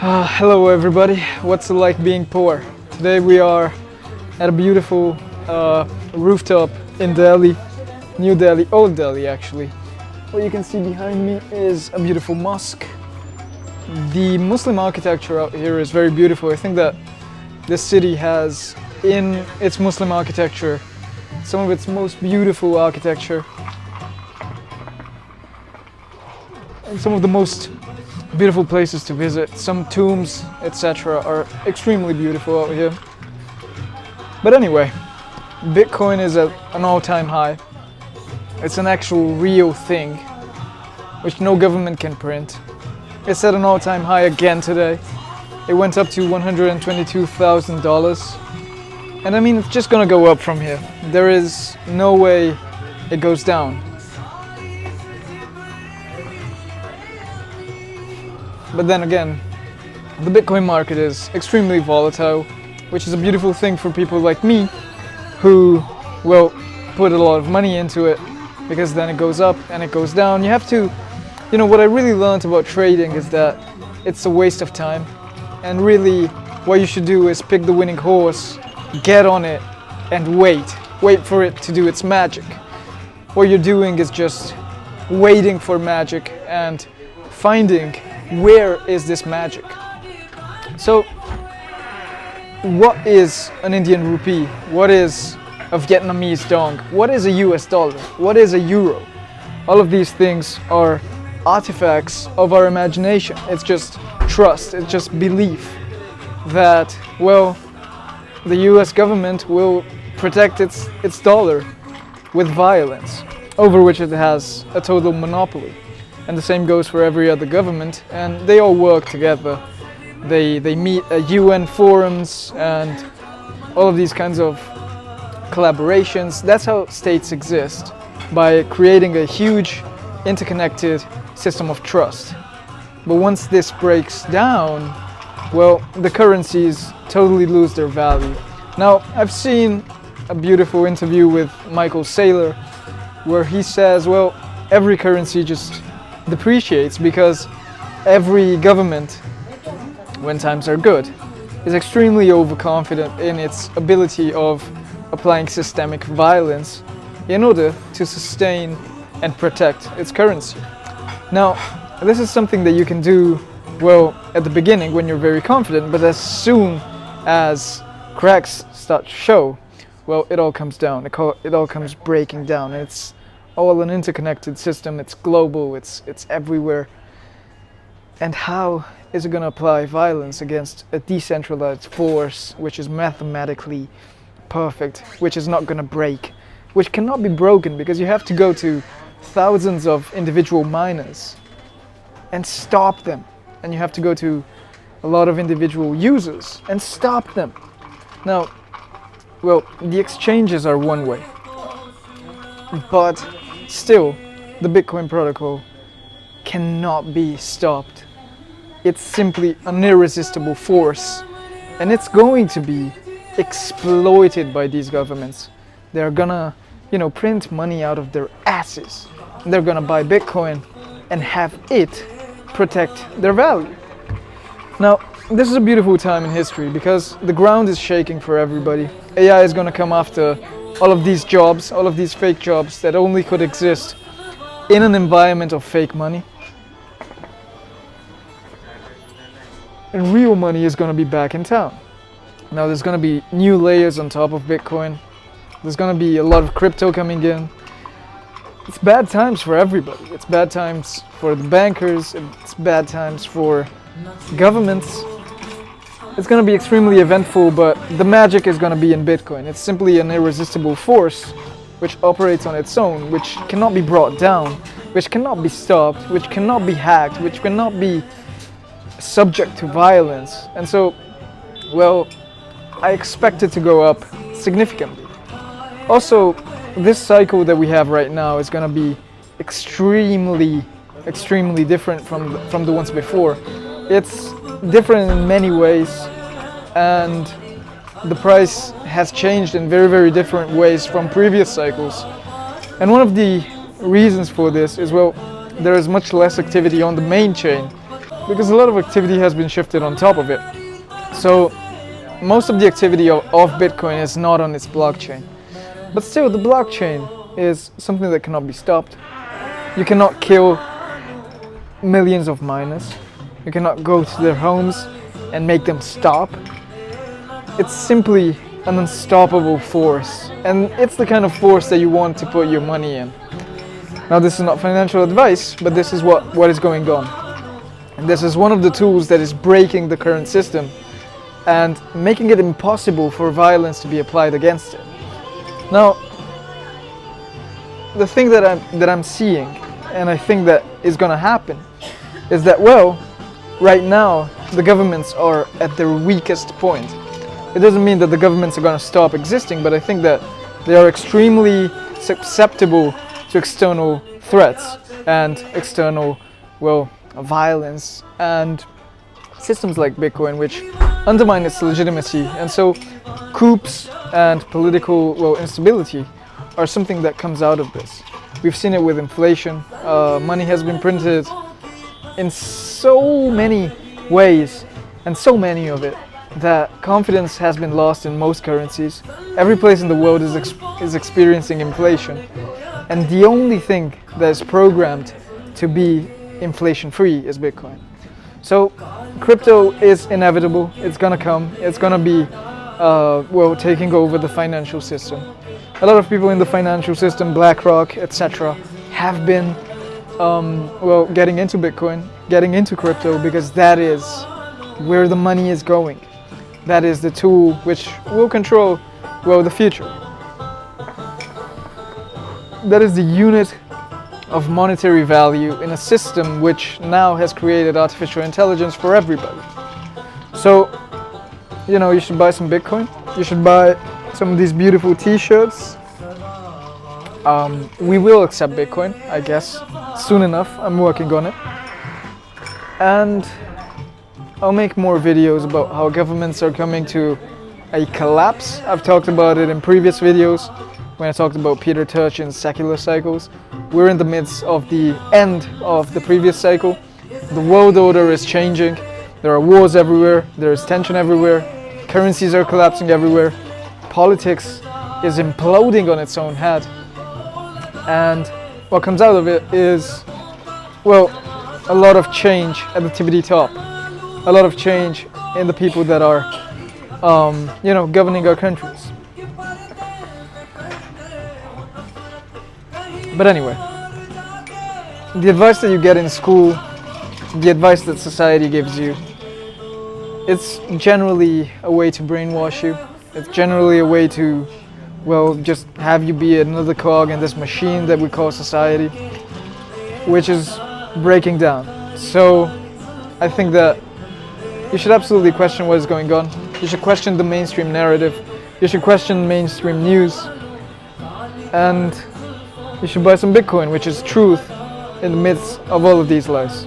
Hello everybody, what's it like being poor? Today we are at a beautiful rooftop in Delhi, New Delhi, Old Delhi actually. What you can see behind me is a beautiful mosque. The Muslim architecture out here is very beautiful. I think that this city has in its Muslim architecture some of its most beautiful architecture and some of the most beautiful places to visit. Some tombs, etc. are extremely beautiful out here. But anyway, Bitcoin is at an all-time high. It's an actual real thing, which no government can print. It's at an all-time high again today. It went up to $122,000. And I mean, it's just gonna go up from here. There is no way it goes down. But then again, the Bitcoin market is extremely volatile, which is a beautiful thing for people like me who, well, put a lot of money into it, because then it goes up and it goes down. You have to, what I really learned about trading is that it's a waste of time. And really, what you should do is pick the winning horse, get on it, and wait for it to do its magic. What you're doing is just waiting for magic and finding where is this magic. So, what is an Indian rupee? What is a Vietnamese dong? What is a US dollar? What is a euro? All of these things are artifacts of our imagination. It's just trust, it's just belief that, well, the US government will protect its dollar with violence, over which it has a total monopoly. And the same goes for every other government, and they all work together. They meet at UN forums and all of these kinds of collaborations. That's how states exist, by creating a huge interconnected system of trust. But once this breaks down, well, the currencies totally lose their value. Now, I've seen a beautiful interview with Michael Saylor where he says, well, every currency just depreciates because every government, when times are good, is extremely overconfident in its ability of applying systemic violence in order to sustain and protect its currency. Now, this is something that you can do, well, at the beginning when you're very confident, but as soon as cracks start to show, well, it all comes down, it all comes breaking down. It's all an interconnected system, it's global, it's everywhere. And how is it going to apply violence against a decentralized force which is mathematically perfect, which is not going to break, which cannot be broken, because you have to go to thousands of individual miners and stop them, and you have to go to a lot of individual users and stop them. Now, well, the exchanges are one way, but still, the Bitcoin protocol cannot be stopped. It's simply an irresistible force, and it's going to be exploited by these governments. They're gonna, print money out of their asses. They're gonna buy Bitcoin and have it protect their value. Now, this is a beautiful time in history because the ground is shaking for everybody. AI is gonna come after all of these jobs, all of these fake jobs that only could exist in an environment of fake money. And real money is going to be back in town. Now there's going to be new layers on top of Bitcoin. There's going to be a lot of crypto coming in. It's bad times for everybody. It's bad times for the bankers. It's bad times for governments. It's going to be extremely eventful, but the magic is going to be in Bitcoin. It's simply an irresistible force which operates on its own, which cannot be brought down, which cannot be stopped, which cannot be hacked, which cannot be subject to violence. And so, well, I expect it to go up significantly. Also, this cycle that we have right now is going to be extremely different from the ones before. It's different in many ways, and the price has changed in very different ways from previous cycles. And one of the reasons for this is, well, there is much less activity on the main chain. because a lot of activity has been shifted on top of it. So most of the activity of Bitcoin is not on its blockchain. But still, the blockchain is something that cannot be stopped. You cannot kill millions of miners. You cannot go to their homes and make them stop. It's simply an unstoppable force, and it's the kind of force that you want to put your money in. Now, this is not financial advice, but this is what is going on. And this is one of the tools that is breaking the current system and making it impossible for violence to be applied against it. Now, the thing that I'm seeing, and I think that is going to happen, is that, well, right now the governments are at their weakest point. It doesn't mean that the governments are going to stop existing, but I think that they are extremely susceptible to external threats and external, well, violence and systems like Bitcoin, which undermine its legitimacy. And so coups and political, well, instability are something that comes out of this. We've seen it with inflation. Money has been printed in so many ways, and so many of it, that confidence has been lost in most currencies. Every place in the world is experiencing inflation, and the only thing that is programmed to be inflation free is Bitcoin. So crypto is inevitable. It's gonna come. It's gonna be well, taking over the financial system. A lot of people in the financial system, BlackRock, etc., have been well, getting into Bitcoin, getting into crypto, because that is where the money is going. That is the tool which will control, well, the future. That is the unit of monetary value in a system which now has created artificial intelligence for everybody. So, you know, you should buy some Bitcoin. You should buy some of these beautiful t-shirts. We will accept Bitcoin, I guess, soon enough. I'm working on it. And I'll make more videos about how governments are coming to a collapse. I've talked about it in previous videos when I talked about Peter Turchin's secular cycles. We're in the midst of the end of the previous cycle. The world order is changing. There are wars everywhere. There is tension everywhere. Currencies are collapsing everywhere. Politics is imploding on its own head. And what comes out of it is, well, a lot of change at the tippity top. A lot of change in the people that are, you know, governing our countries. But anyway, the advice that you get in school, the advice that society gives you, it's generally a way to brainwash you. It's generally a way to, well, just have you be another cog in this machine that we call society, which is breaking down. So I think that you should absolutely question what is going on. You should question the mainstream narrative. You should question mainstream news. And you should buy some Bitcoin, which is truth in the midst of all of these lies.